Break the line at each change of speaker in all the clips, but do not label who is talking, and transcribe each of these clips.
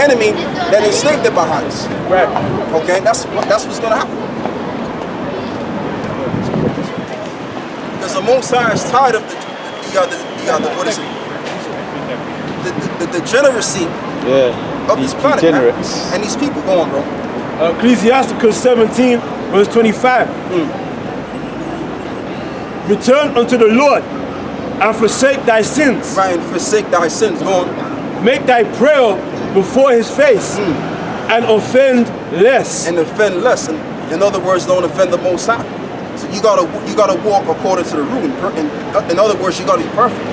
enemy that enslaved their behinds.
Right.
Okay, that's what's gonna happen. Because the Most High is tired of the what is it? The degeneracy of this planet, man. And these people going, bro.
Ecclesiasticus 17, verse 25. Return unto the Lord and forsake thy sins.
Right, and forsake thy sins. Go on.
Make thy prayer before his face and offend less.
And offend less. And in other words, don't offend the Most High. So you gotta walk according to the rule. In other words, you gotta be perfect.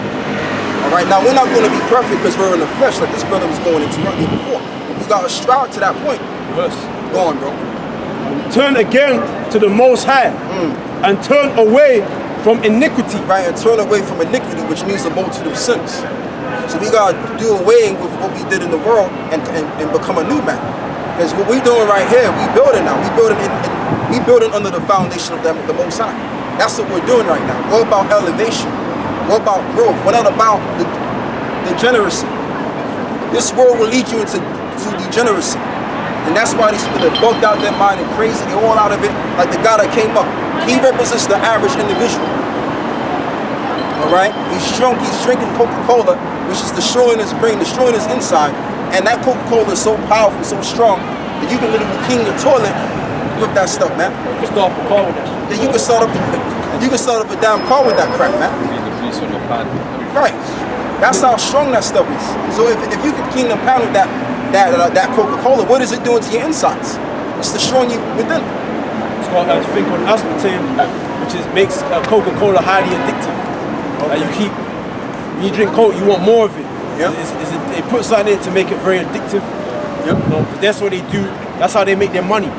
All right. Now we're not going to be perfect because we're in the flesh, like this brother was going into right before. But we gotta strive to that point.
Yes.
Go on, bro.
Turn again to the Most High and turn away from iniquity.
Right, and turn away from iniquity, which means the multitude of sins. So we gotta do away with what we did in the world and become a new man. Because what we're doing right here, we building now. We building under the foundation of the Most High. That's what we're doing right now. We're about elevation. We're about growth. We're not about the degeneracy. This world will lead you into degeneracy. And that's why these people that bugged out their mind and crazy, they're all out of it, like the guy that came up. He represents the average individual. All right? He's drunk, he's drinking Coca-Cola, which is destroying his brain, destroying his inside. And that Coca-Cola is so powerful, so strong, that you can literally clean your toilet with that stuff, man.
You can start a car with that.
Yeah, you can start up a damn car with that crap, man. Right. That's how strong that stuff is. So if you can clean the pan with that Coca-Cola, what is it doing to your insides? It's destroying you within.
It's called a thing called aspartame, which makes Coca-Cola highly addictive. Okay. When you drink Coke, you want more of it.
Yeah.
They put something in to make it very addictive.
Yep.
You know, that's what they do. That's how they make their money.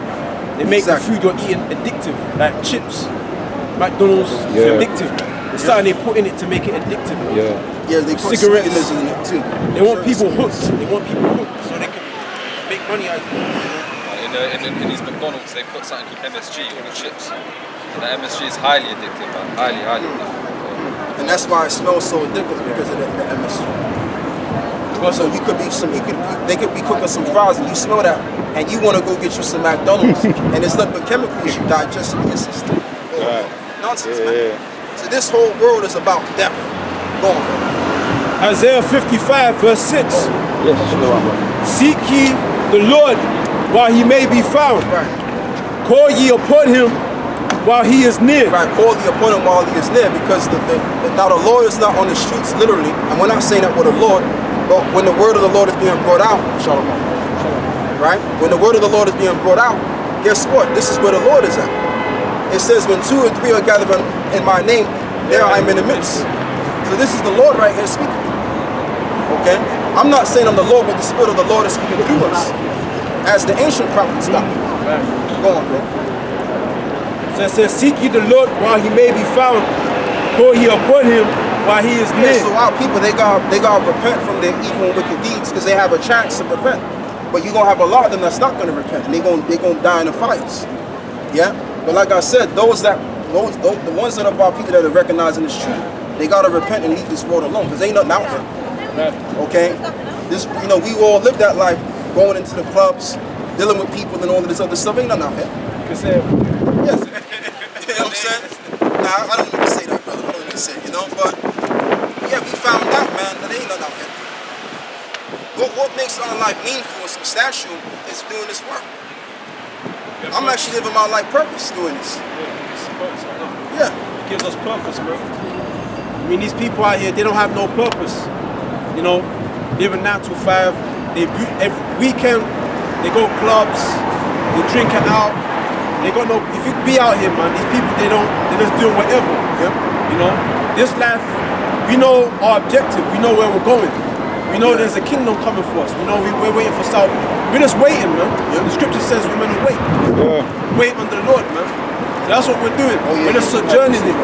They make the food you're eating addictive, like chips, McDonald's. It's addictive. It's something they put in it to make it addictive.
Yeah, they put
cigarettes
in it too.
They want people hooked. They want people hooked so they can make money out of it.
In these McDonald's, they put something called MSG on the chips. And the MSG is highly addictive, man. Highly addictive.
And that's why it smells so addictive, because of the MSG. So they could be cooking some fries and you smell that and you want to go get you some McDonald's and it's nothing but chemicals you digest in your system. Nonsense, man. So this whole world is about death. Go on, bro.
Isaiah 55 verse 6.
Yes,
seek ye the Lord while he may be found.
Right.
Call ye upon him while he is near.
Right, call ye upon him while he is near, because now the Lord is not on the streets literally, and we're not saying that with the Lord, but when the word of the Lord is being brought out, Shalom. Right? When the word of the Lord is being brought out, guess what? This is where the Lord is at. It says, when 2 or 3 are gathered in my name, there I am in the midst. So this is the Lord right here speaking. Okay? I'm not saying I'm the Lord, but the Spirit of the Lord is speaking through us. As the ancient prophets done. Go on, bro.
So it says, seek ye the Lord while he may be found. Call ye upon him while he is near.
So our people, they gotta repent from their evil and wicked deeds, because they have a chance to repent. But you're gonna have a lot of them that's not gonna repent, and they're gonna die in the fires. Yeah? But like I said, the ones that are our people that are recognizing this truth, they gotta repent and leave this world alone, because ain't nothing out there. Okay? This, we all live that life, going into the clubs, dealing with people and all of this other stuff. Ain't nothing out here.
You say,
yes. You know what I'm saying? Nah, I don't need to say that, brother. I don't need to say it, but yeah, we found out, man, that ain't nothing out here. What makes our life meaningful and substantial is doing this work. I'm actually living my life purpose doing this. Yeah.
It gives us purpose, bro. I mean, these people out here, they don't have no purpose. Living 9 to 5. Every weekend, they go clubs, they drink it out. They got no. If you be out here, man, these people, they're just doing whatever. Yeah. This life, we know our objective. We know where we're going. We know there's a kingdom coming for us. We know we're waiting for salvation. We're just waiting, man. The scripture says we're meant to wait. Wait on the Lord, man. So that's what we're doing. We're just sojourning here.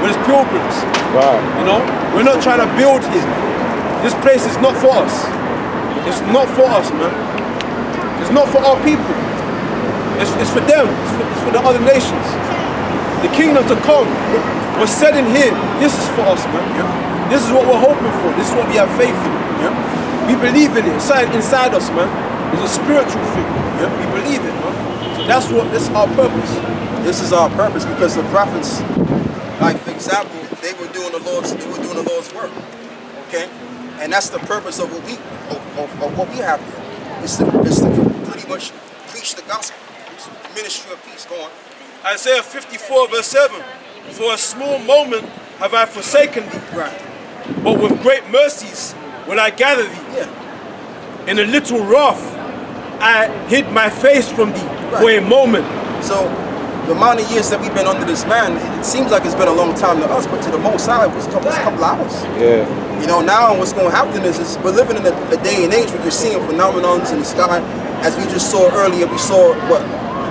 We're just pilgrims.
Wow.
We're not trying to build here. This place is not for us. It's not for us, man. It's not for our people. It's for them. It's for the other nations. The kingdom to come was set in here. This is for us, man. This is what we're hoping for. This is what we have faith in. We believe in it. It's inside us, man. It's a spiritual thing.
Yep.
We believe it, man. So that's our purpose.
This is our purpose because the prophets, like for example, they were doing the Lord's work. Okay? And that's the purpose of what we have here. It's to pretty much preach the gospel. The ministry of peace. Go on.
Isaiah 54 verse 7. For a small moment have I forsaken thee.
Right.
But with great mercies will I gather thee.
Yeah.
In a little wrath I hid my face from thee for a moment.
So the amount of years that we've been under this man, it seems like it's been a long time to us, but to the Most High it was a couple hours.
Yeah.
You know, now what's going to happen is we're living in a day and age where you're seeing phenomenons in the sky. As we just saw earlier, we saw what,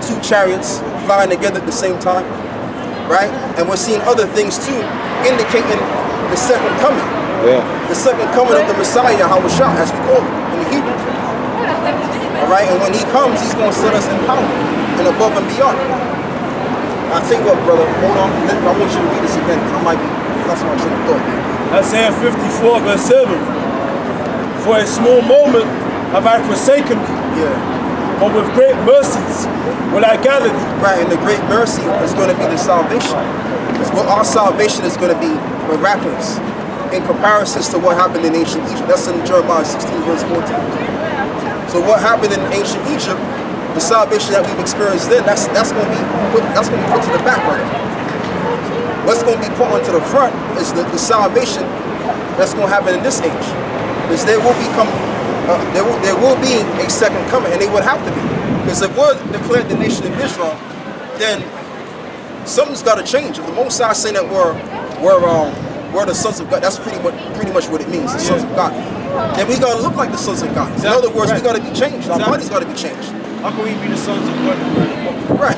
2 chariots flying together at the same time, right? And we're seeing other things too, indicating the second coming.
Yeah.
The second coming of the Messiah, Yahawah, as we call it in the Hebrew. All right, and when he comes, he's going to set us in power and above and beyond. I'll tell you what, brother, hold on. I want you to read this again, because I might be, that's my train of thought.
Isaiah 54 verse 7. For a small moment have I forsaken thee.
Yeah.
But with great mercies will I gather thee.
Right, and the great mercy is going to be the salvation. Because our salvation is going to be miraculous in comparison to what happened in ancient Egypt. That's in Jeremiah 16 verse 14. So what happened in ancient Egypt, the salvation that we've experienced then, that's going to be put to the back burner. What's going to be put onto the front is the salvation that's going to happen in this age. Because there will be a second coming, and they would have to be. Because if we're declared the nation of Israel, then something's got to change. If the Most High saying that we're the sons of God, that's pretty much what it means, the sons of God. Then we got to look like the sons of God. In other words, we got to be changed. Our body's got to be changed.
How can we be the sons of God?
Right.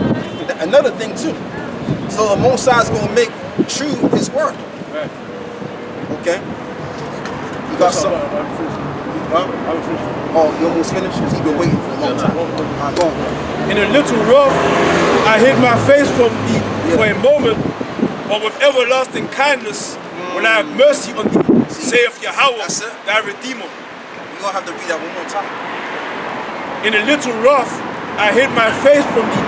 Another thing too. So the Most High is going to make true His word.
Right.
Okay. You got something?
I'm finished.
Oh, you almost finished? Because you've been waiting for a long time. All right, go on.
In a little wrath I hid my face from thee for a moment, but with everlasting kindness will I have mercy on thee, saith Yahawah, thy Redeemer.
You're going to have to read that one more time.
In a little wrath I hid my face from thee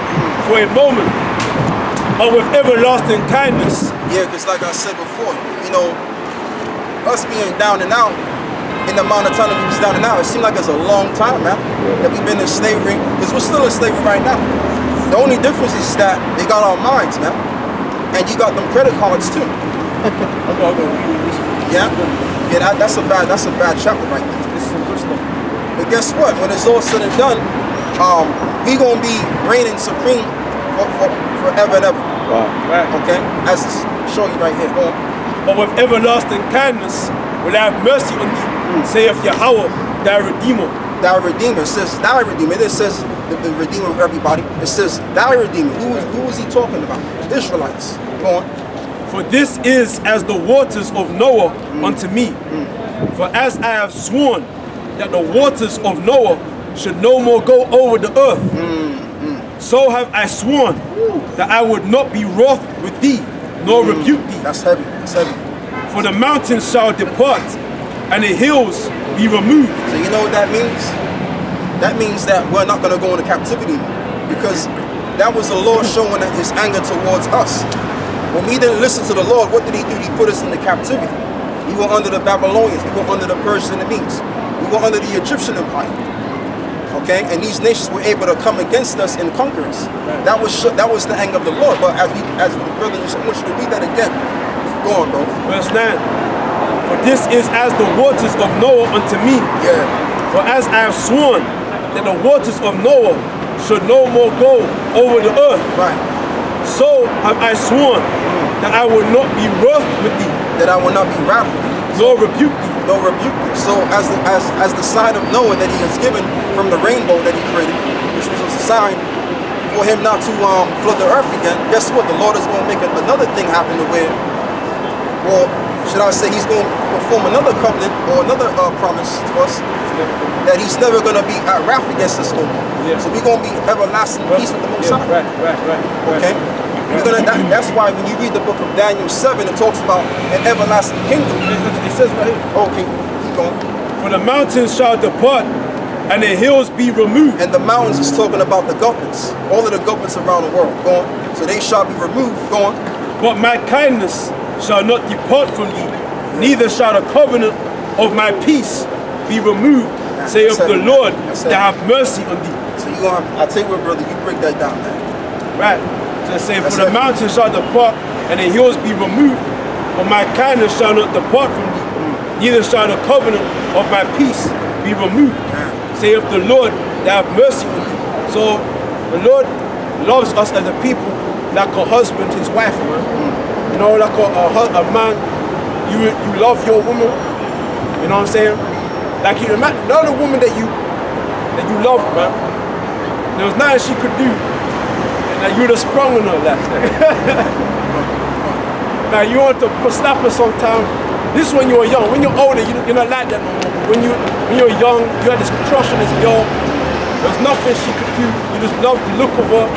for a moment, but with everlasting kindness.
Yeah, because like I said before, you know, us being down and out, in the amount of time that we was down and out, it seemed like it's a long time, man, that we've been in slavery, because we're still in slavery right now. The only difference is that they got our minds, man, and you got them credit cards too. Yeah, that's a bad chapter right there.
This is some good stuff.
But guess what? When it's all said and done, we gonna be reigning supreme forever and ever.
Wow. Right.
Okay, as it's showing you right here. Go on.
But with everlasting kindness will I have mercy on thee, saith Yahawah, thy Redeemer.
Thy Redeemer. It says thy Redeemer. It says the Redeemer of everybody. It says thy Redeemer. Who is he talking about? Israelites. Go on.
For this is as the waters of Noah unto me. For as I have sworn that the waters of Noah should no more go over the earth, so have I sworn that I would not be wroth with thee, nor rebuke thee.
That's heavy. That's heavy.
For the mountains shall depart, and the hills be removed.
So you know what that means? That means that we're not going to go into captivity, because that was the Lord showing His anger towards us. When we didn't listen to the Lord, what did He do? He put us into captivity. We were under the Babylonians. We were under the Persian and Medes. We were under the Egyptian Empire. Okay, and these nations were able to come against us and conquer us. That was the anger of the Lord. But as the brother just, I want you to read that again. Go on, bro.
Verse 9. For this is as the waters of Noah unto me.
Yeah.
For as I have sworn that the waters of Noah should no more go over the earth,
Right.
so have I sworn that I will not be wroth with thee,
That I will not be wrathful,
nor rebuke thee.
no rebuke. So as the sign of Noah that He has given from the rainbow that He created, which was a sign for him not to flood the earth again, guess what? The Lord is going to make another thing happen to where, or should I say, He's going to perform another covenant or another promise to us that He's never going to be at wrath against us no more.
Yeah.
So we're going to be everlasting peace with the Most High.
Right.
Okay? That's why when you read the book of Daniel 7, it talks about an everlasting kingdom.
It says right here.
Okay, keep going.
For the mountains shall depart, and the hills be removed.
And the mountains is talking about the governments. All of the governments around the world. Go on. So they shall be removed. Go on.
But my kindness shall not depart from thee, neither shall the covenant of my peace be removed, saith the Lord, that have mercy on thee.
So you gonna have, I tell you what, brother, you break that down, man.
Right. So it says, for the mountains shall depart, and the hills be removed, but my kindness shall not depart from thee, neither shall the covenant of my peace be removed, saith the Lord, that have mercy on thee. So the Lord loves us as a people like a husband his wife, man. You know, like a man, you love your woman. You know what I'm saying? Like you imagine another woman that you love, man. There was nothing she could do, and that you'd have sprung on her that. Now you want to slap her sometime. This is when you were young. When you're older, you're not like that no more. When you're young, you had this crush on this girl. There was nothing she could do. You just loved the look of her.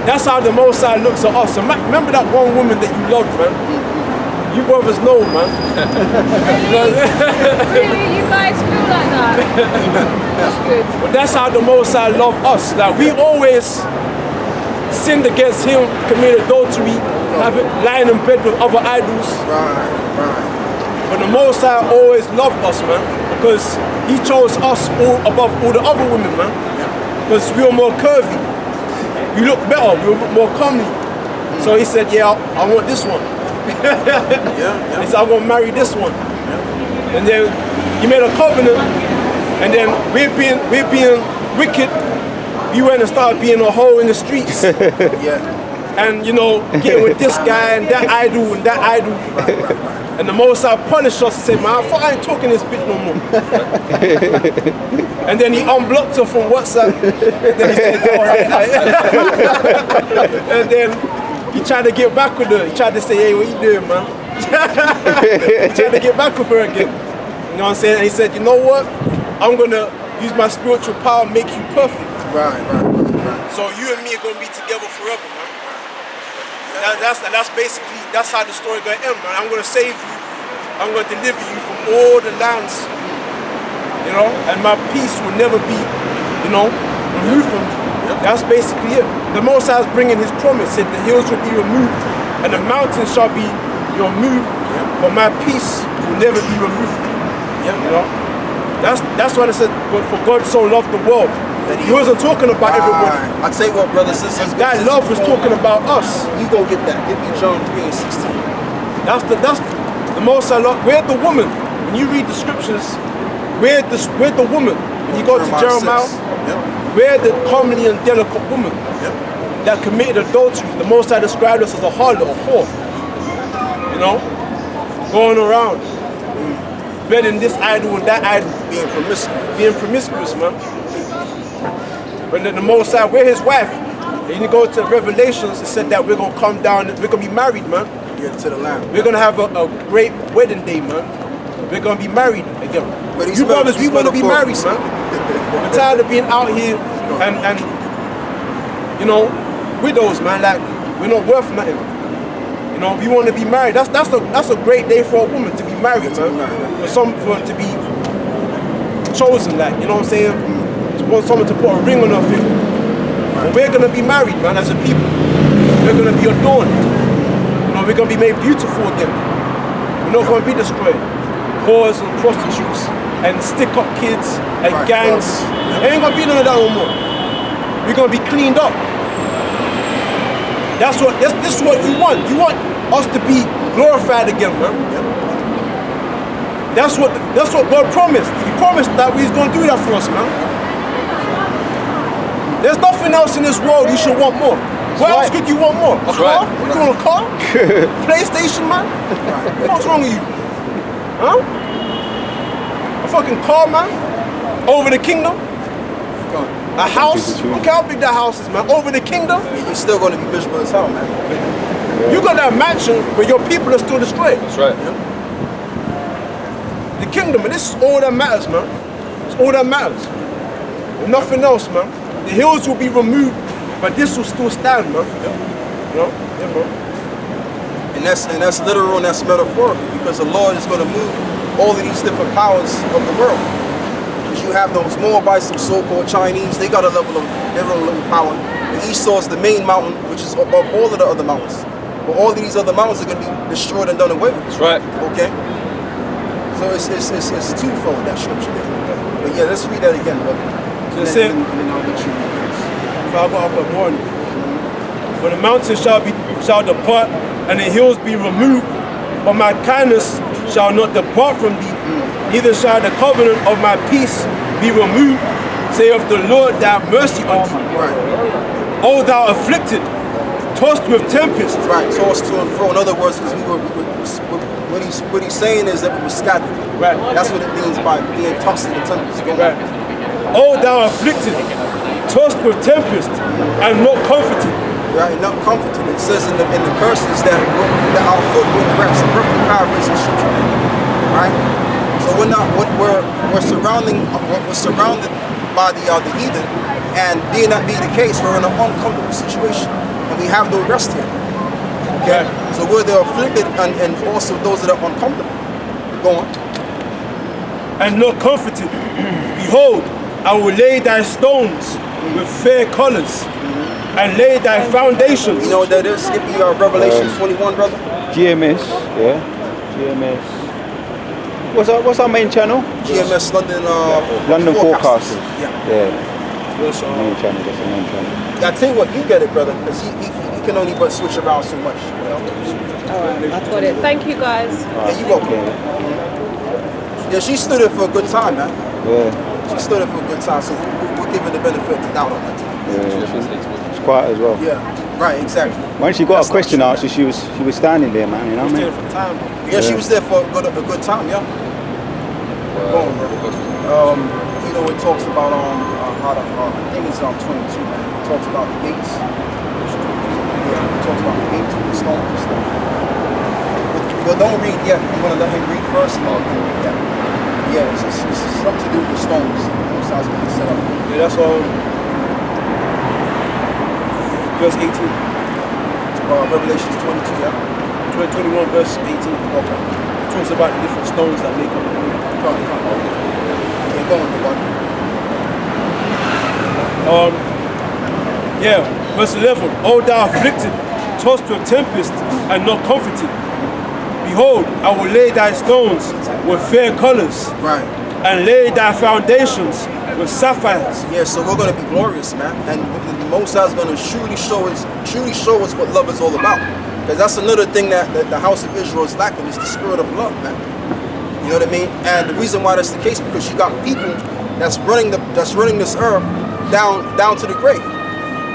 That's how the Most High looks at us. So remember that one woman that you loved, man. You brothers know, man.
Really? You guys feel like that? That's good.
But that's how the Most High love us. Like we always sinned against Him, committed adultery, lying in bed with other idols.
Right.
But the Most High always loved us, man, because He chose us above all the other women, man. Because we were more curvy. We look better, we look more comely. So He said, yeah, I want this one. He said, I'm gonna marry this one. And then He made a covenant, and then we're being wicked. We went and started being a hoe in the streets. And you know, getting with this guy and that idol and that idol. And the Most High punished us and said, man, I ain't talking this bitch no more. And then He unblocked her from WhatsApp. Then He said, all right. And then He tried to get back with her. He tried to say, hey, what you doing, man? He tried to get back with her again. You know what I'm saying? And He said, you know what? I'm going to use my spiritual power and make you perfect.
Right.
So you and me are going to be together forever, man. That's basically, that's how the story going to end, man. I'm going to save you. I'm going to deliver you from all the lands, you know, and my peace will never be, you know, removed from me. That's basically it. The Most High is bringing His promise, said the hills will be removed and the mountains shall be removed, but my peace will never be removed from me. You know, that's what it said. But for God so loved the world. He wasn't talking about everybody.
I tell you what, brothers, sisters.
That love was talking about us.
You go get that. Give me John 3:16.
That's the Most High love. We're the woman. When you read the scriptures, we're the woman. When you go to Jeremiah, we're the comely and delicate woman that committed adultery. The Most High described us as a harlot, a whore. You know, going around, bedding this idol and that idol, being promiscuous, man. But then the Most High, we're His wife. And you go to Revelations, it said that we're gonna come down, we're gonna be married, man.
To the Lamb.
We're gonna have a great wedding day, man. We're gonna be married again. You brothers, we wanna be married, man. We're tired of being out here and you know, widows, man. Like we're not worth nothing. You know, we want to be married. That's a great day for a woman to be married, man. For to be chosen, like, you know what I'm saying? To want someone to put a ring on her finger. But we're gonna be married, man, as a people. We're gonna be adorned. You know, we're gonna be made beautiful again. We're not gonna be destroyed. Whores and prostitutes and stick-up kids and gangs. It ain't gonna be none of that no more. We're gonna be cleaned up. This is what you want. You want us to be glorified again, man. That's what God promised. He promised that He's gonna do that for us, man. There's nothing else in this world you should want more. What else could you want more? A car? You want a car? PlayStation, man? What's wrong with you? Huh? A fucking car, man? Over the kingdom? A house? Look how big that house is, man. Over the kingdom?
You're still going to be miserable as hell, man.
You got that mansion, but your people are still destroyed.
That's right.
The kingdom, and this is all that matters, man. It's all that matters. And nothing else, man. The hills will be removed, but this will still stand, man. You know? Yeah, bro.
And that's literal and that's metaphorical, because the Lord is going to move all of these different powers of the world. Because you have those Moabites, some so-called Chinese, they got a level of their own little power. And Esau is the main mountain, which is above all of the other mountains. But all of these other mountains are going to be destroyed and done away with.
That's right.
Okay? So it's twofold, that scripture there. But yeah, let's read that again, brother.
So it said, so I got up in the morning. For the mountains shall depart, and the hills be removed, but my kindness shall not depart from thee, neither shall the covenant of my peace be removed, saith the Lord that have mercy on thee.
Right.
O thou afflicted, tossed with tempest.
Right, tossed to and fro. In other words, because what he's saying is that we were scattered.
Right.
That's what it means by being tossed in the tempest. Go
Right.
on.
O thou afflicted, tossed with tempest, and not comforted.
Right, not comforted. It says in the curses that our foot will rest. I'm roughly paraphrasing scripture. Right? So we're surrounded by the heathen, and being that be the case, we're in an uncomfortable situation, and we have no rest here. Okay? So we're the afflicted and also those that are uncomfortable. Go on.
And not comforted. Behold, I will lay thy stones with fair colors, and lay thy foundations.
You know what that is? Skip me Revelation 21, brother.
GMS, yeah. GMS. What's our main channel?
GMS London
London Forecasters.
Yeah.
Yes,
Main channel, that's the main channel.
I tell you what, you get it, brother, because he can only but switch around so much. You know?
Alright, I've got it. Thank you guys.
Yeah, you welcome. Yeah, she stood it for a good time, man.
Yeah,
She stood it for a good time, so we'll give her the benefit of the doubt on that.
yeah. It's quiet as well.
Yeah, right, exactly.
When she got
That's
a question
not
answered, she was standing there, man. You know what I mean?
for time.
Yeah, she was there for a good time, yeah. Boom, bro. You know, it talks about how the I think it's 22, man. It talks about the gates. Yeah, it talks about the gates with the stones and stuff. But don't read yet. I'm gonna let him read first, and then we can read that. Yeah, it's something to do with the stones. Both sides being set up.
Yeah, that's verse 18.
Revelations 22, yeah.
21 verse 18.
Okay.
It talks about the different stones that make up the room.
Come on. Okay, go on, brother.
Yeah, verse 11. O thou afflicted, tossed with tempest, and not comforted. Behold, I will lay thy stones with fair colors,
Right.
and lay thy foundations with sapphires.
Yeah, so we're gonna be glorious, man, and the Most High is gonna truly show us what love is all about. Because that's another thing that the house of Israel is lacking, is the spirit of love, man. You know what I mean? And the reason why that's the case, because you got people that's running this earth down to the grave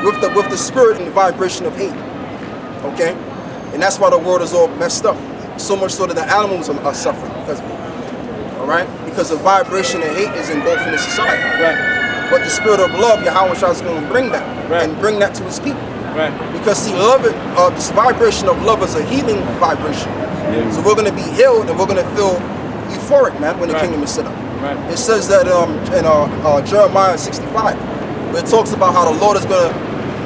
with the spirit and the vibration of hate. Okay, and that's why the world is all messed up. So much so that the animals are suffering because of it. All right, because the vibration of hate is engulfing the society.
Right.
But the spirit of love, Yahawah is going to bring that
Right.
and bring that to His people.
Right.
Because see, this vibration of love is a healing vibration. So we're going to be healed and we're going to feel euphoric, man, when the
Right.
kingdom is set up.
Right.
It says that in Jeremiah 65, where it talks about how the Lord is going to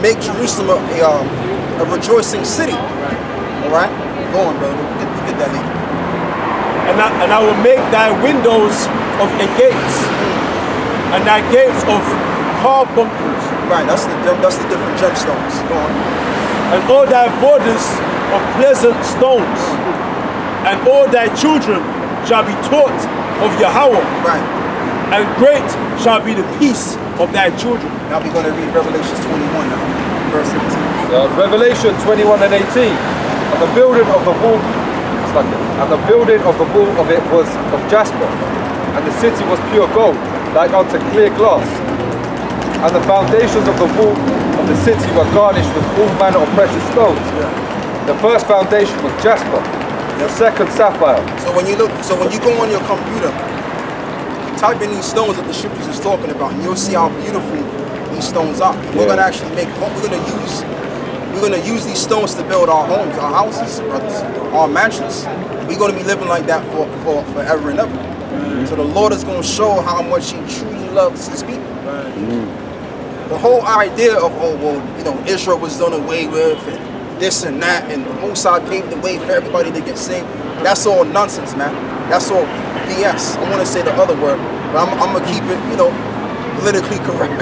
make Jerusalem a rejoicing city. All right, go on, brother. Get that later.
And I will make thy windows of agates, and thy gates of carbuncles,
Right, that's the different gemstones. Go on.
and all thy borders of pleasant stones, and all thy children shall be taught of Yahawah,
Right.
and great shall be the peace of thy children.
Now we're going to read Revelation 21 now, verse 18.
Revelation 21 and 18. And the building of the wall, and the building of the wall of it was of jasper, and the city was pure gold, like unto clear glass. And the foundations of the wall of the city were garnished with all manner of precious stones. The first foundation was jasper, the second sapphire.
So when you go on your computer, type in these stones that the scriptures is talking about, and you'll see how beautiful these stones are. We're gonna actually we're gonna use these stones to build our homes, our houses, brothers, our mansions. We're gonna be living like that for forever and ever. So the Lord is gonna show how much He truly loves His people. The whole idea of Israel was done away with and this and that, and the Most High paved the way for everybody to get saved. That's all nonsense, man. That's all BS. I want to say the other word, But I'm gonna keep it, politically correct.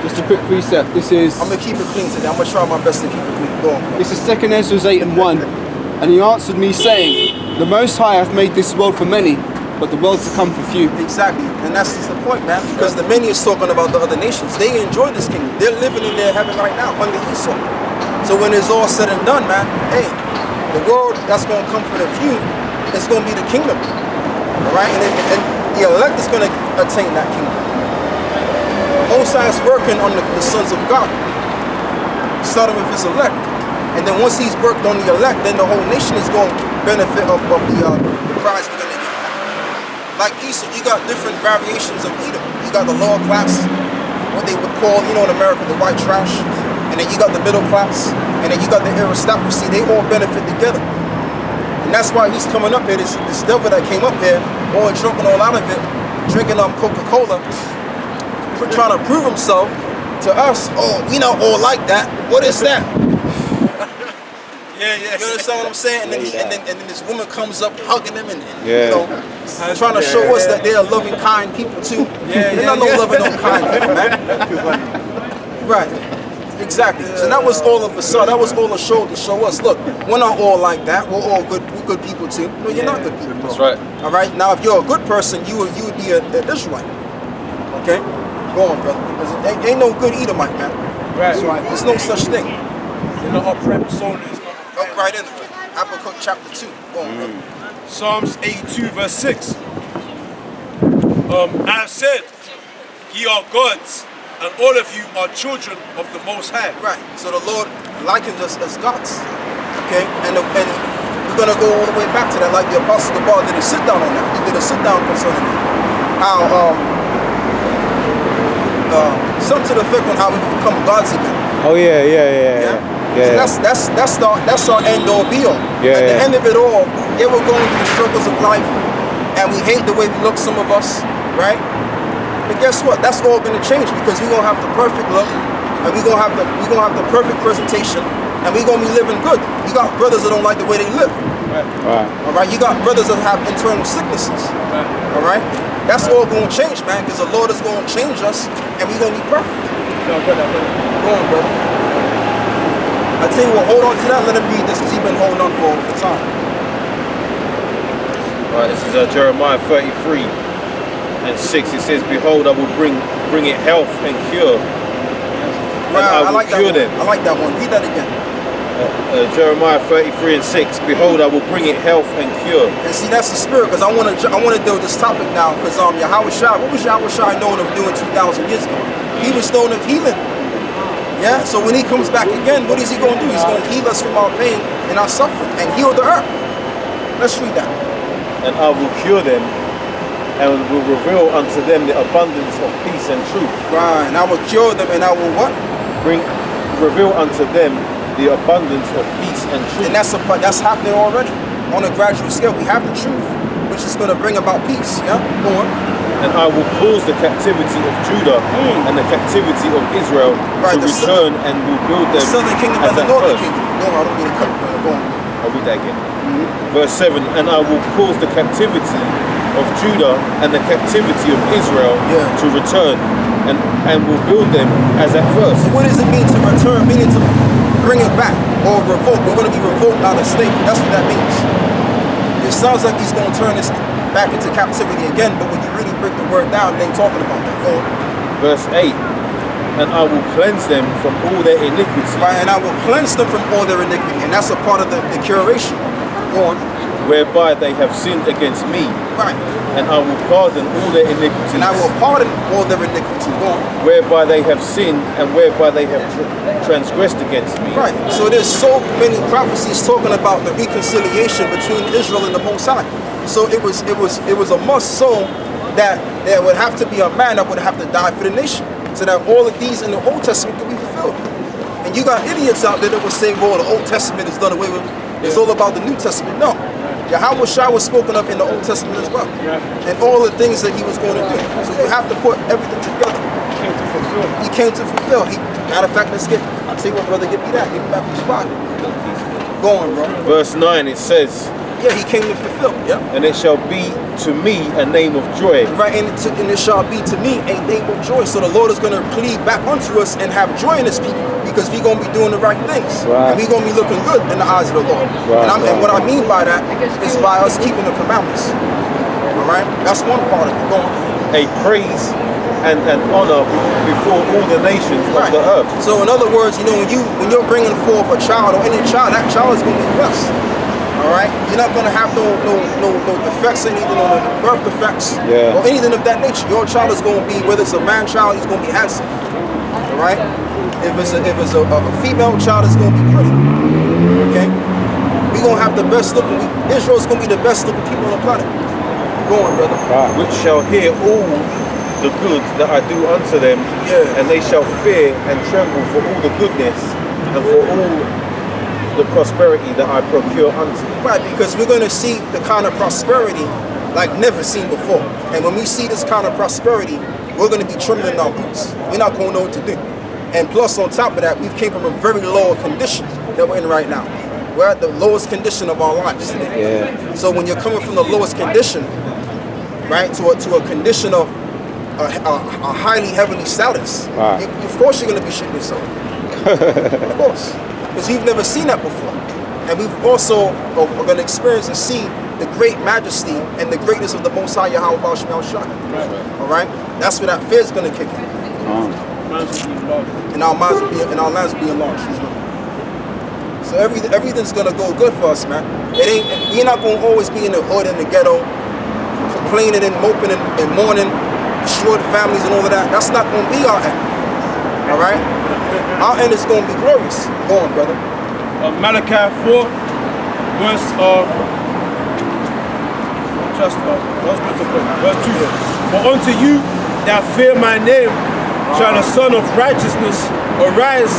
Just a quick precept. This is
I'm gonna keep it clean today. I'm gonna try my best to keep it clean. Go on.
this is 2 Ezra 8:1, and he answered me saying, "The Most High hath made this world for many, but the world to come for few."
Exactly, and that's just the point, man. Because the many is talking about the other nations. They enjoy this kingdom. They're living in their heaven right now under Esau. So when it's all said and done, man, hey, the world that's gonna come for the few, it's gonna be the kingdom. All right, and the elect is gonna attain that kingdom. Most High is working on the sons of God, starting with his elect, and then once he's worked on the elect, then the whole nation is going to benefit of the prize we're gonna get. Like Esau, you got different variations of Edom. You got the lower class, what they would call, in America, the white trash, and then you got the middle class, and then you got the aristocracy. They all benefit together, and that's why he's coming up here. This devil that came up here, all drunk and all out of it, drinking Coca-Cola, trying to prove himself to us. Oh, we not all like that. What is that?
Yeah.
You understand what I'm saying? And then this woman comes up hugging him and
Yeah.
trying to show us that they are loving, kind people too. They're not no loving, no kind people, man. Right. Exactly. So that was all of a sudden. That was all a show to show us. Look, we're not all like that. We're all good. We're good people too. No, you're not good people.
That's right.
All right. Now, if you're a good person, you would be an Israelite. Okay. Go on, brother. Because ain't no good Edomite, man.
Right.
There's no such thing.
They're not upright souls.
Go right into it. Habakkuk chapter 2. Go on, brother.
Psalms 82 verse 6. I have said, ye are gods, and all of you are children of the Most High.
Right. So the Lord likens us as gods. Okay? And we're going to go all the way back to that, like the Apostle of Bar did a sit down on that. He did a sit down concerning it. How, some to the effect on how we become gods again.
Oh yeah.
So that's our end all be all.
Yeah,
At the end of it all, they were going through the struggles of life, and we hate the way we look, some of us, right? But guess what? That's all gonna change because we're gonna have the perfect look, and we're gonna have the perfect presentation, and we're gonna be living good. You got brothers that don't like the way they live.
Right.
All right, you got brothers that have internal sicknesses. All right, that's all gonna change, man, because the Lord is gonna change us, and we're gonna be perfect. Go on, brother. I tell you what, hold on to that. Let him read this because he's been holding on for time.
Right, this is Jeremiah 33 and 6. It says, "Behold, I will bring it health and cure, and I will cure them."
I like that one. Read that again.
Jeremiah 33 and 6. "Behold, I will bring it health and cure."
And see, that's the spirit, because I want to deal with this topic now, because Yahawah, what was Yahawah known of doing 2,000 years ago? He was known of healing. Yeah, so when he comes back again, what is he going to do? He's going to heal us from our pain and our suffering and heal the earth. Let's read that.
"And I will cure them, and will reveal unto them the abundance of peace and truth."
Right, and I will cure them and I will what?
Reveal unto them the abundance of peace and truth.
And that's happening already on a gradual scale. We have the truth, which is going to bring about peace. Yeah, go on.
"And I will cause the captivity of Judah and the captivity of Israel
Right,
to return, and will build them
The southern kingdom
as
and the
at
northern
first."
kingdom. No, I don't mean to cut. Go on.
I'll read that again. Verse 7, "And I will cause the captivity of Judah and the captivity of Israel to return, and will build them as at first."
So what does it mean to return? Meaning to bring it back or revoke. We're going to be revoked out of state. That's what that means. It sounds like he's going to turn this back into captivity again, but when you really break the word down, they ain't talking about that. Go on.
Verse 8, "And I will cleanse them from all their iniquity."
Right, and I will cleanse them from all their iniquity. And that's a part of the curation. Go on.
"Whereby they have sinned against me.
Right.
And I will pardon all their iniquities.
And I will pardon all their iniquity." Go on.
"Whereby they have sinned, and whereby they have transgressed against me."
Right. So there's so many prophecies talking about the reconciliation between Israel and the Most High. So it was a must so that there would have to be a man that would have to die for the nation, so that all of these in the Old Testament could be fulfilled. And you got idiots out there that will say, well, the Old Testament is done away with. It's all about the New Testament. No. Yahawah was spoken of in the Old Testament as well. And all the things that he was going to do. So you have to put everything together. He came to fulfill. Matter of fact, I'll tell you what, brother, give me that. Give me back the spot. Go on, bro.
Verse 9, it says,
Yeah, he came to fulfill. Yeah.
And it shall be to me a name of joy.
Right, and it shall be to me a name of joy. So the Lord is going to plead back unto us and have joy in his people because we're going to be doing the right things.
Right.
And we're going to be looking good in the eyes of the Lord.
Right,
And what I mean by that is by us keeping the commandments. All right? That's one part of it. Go on.
A praise and honor before all the nations of the earth.
So in other words, when you're bringing forth a child or any child, that child is going to be blessed. All right, you're not going to have no defects, anything, no birth defects, or anything of that nature. Your child is going to be, whether it's a man child, he's going to be handsome. All right, if it's a female child, it's going to be pretty. Okay, we're going to have the best looking. Israel's going to be the best looking people on the planet. Go on, brother.
Which shall hear all the good that I do unto them, and they shall fear and tremble for all the goodness and for all the prosperity that I procure unto them.
Right, because we're going to see the kind of prosperity like never seen before. And when we see this kind of prosperity, we're going to be trembling in our boots. We're not going to know what to do. And plus, on top of that, we've came from a very low condition that we're in right now. We're at the lowest condition of our lives today.
Yeah.
So when you're coming from the lowest condition, right, to a condition of a highly heavenly status, of course you're going to be shitting yourself. Of course. Because we've never seen that before. And we've also are going to experience and see the great majesty and the greatness of the Most High Yahawah Ba'al Shai. All right? That's where that fear is going to kick in. And our lands will be enlarged. So everything's going to go good for us, man. We're not going to always be in the hood and the ghetto, complaining and moping and mourning, destroyed families and all of that. That's not going to be our end. All right? Our end is going to be glorious. Go on, brother.
Malachi 4, verse 2. For unto you that fear my name shall the Son of Righteousness arise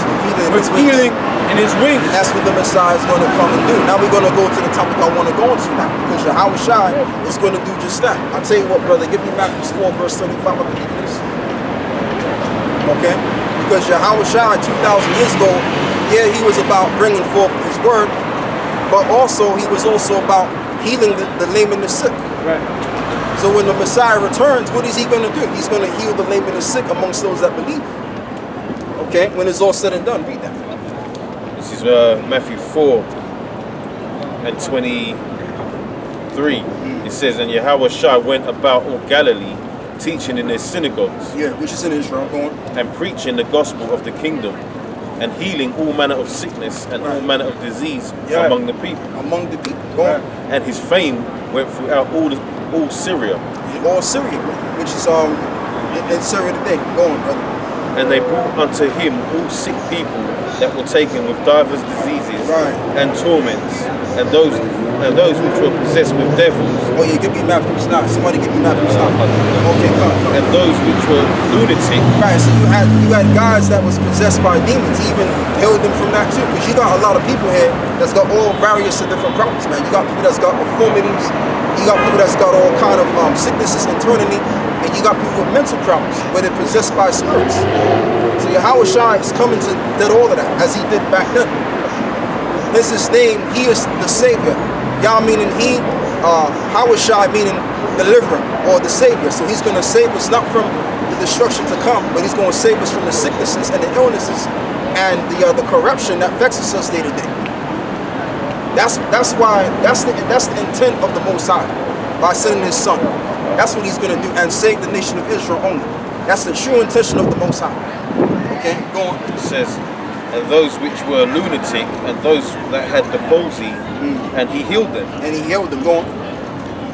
with healing in his wings.
And that's what the Messiah is going to come and do. Now we're going to go to the topic I want to go into now, because Yahawah Shai is going to do just that. I'll tell you what, brother. Give me Matthew 4, verse 35. I believe this. Okay? Because Yahawah Shai 2,000 years ago, yeah, he was about bringing forth his word, but also he was also about healing the lame and the sick.
Right.
So when the Messiah returns, what is he going to do? He's going to heal the lame and the sick amongst those that believe. Okay, when it's all said and done, read that.
This is Matthew 4 and 23. It says, and Yahawah Shai went about all Galilee, teaching in their synagogues.
Yeah, which is in Israel. Go on.
And preaching the gospel of the kingdom, and healing all manner of sickness and all manner of disease among the people.
Among the people. Go on.
And his fame went throughout all Syria.
All Syria, which is in Syria today. Go on, brother.
And they brought unto him all sick people that were taken with divers diseases and torments, and those which were possessed with devils.
Oh yeah, give me Matthew. Stop. Somebody give me Matthew. Stop. Okay, come.
And those which were lunatic.
Right. So you had guys that was possessed by demons, even healed them from that too. Because you got a lot of people here that's got all various of different problems, man. You got people that's got deformities. You got people that's got all kind of sicknesses internally. And you got people with mental problems where they're possessed by spirits. So Yahawah Shai is coming to dead all of that, as he did back then. This is his name. He is the Savior. Yah meaning he, Yahawah Shai meaning deliverer or the Savior. So he's going to save us not from the destruction to come, but he's going to save us from the sicknesses and the illnesses and the corruption that vexes us day to day. That's the intent of the Most High by sending his Son. That's what he's going to do, and save the nation of Israel only. That's the true intention of the Most High. Okay, go on.
It says, and those which were lunatic, and those that had the palsy, and he healed them.
And he healed them. Go on.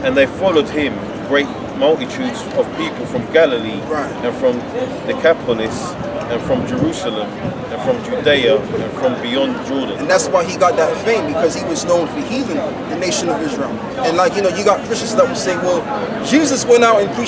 And they followed him, great multitudes of people from Galilee, and from Decapolis, and from Jerusalem, and from Judea, and from beyond Jordan.
And that's why he got that fame, because he was known for healing the nation of Israel. And you got Christians that will say, well, Jesus went out and preached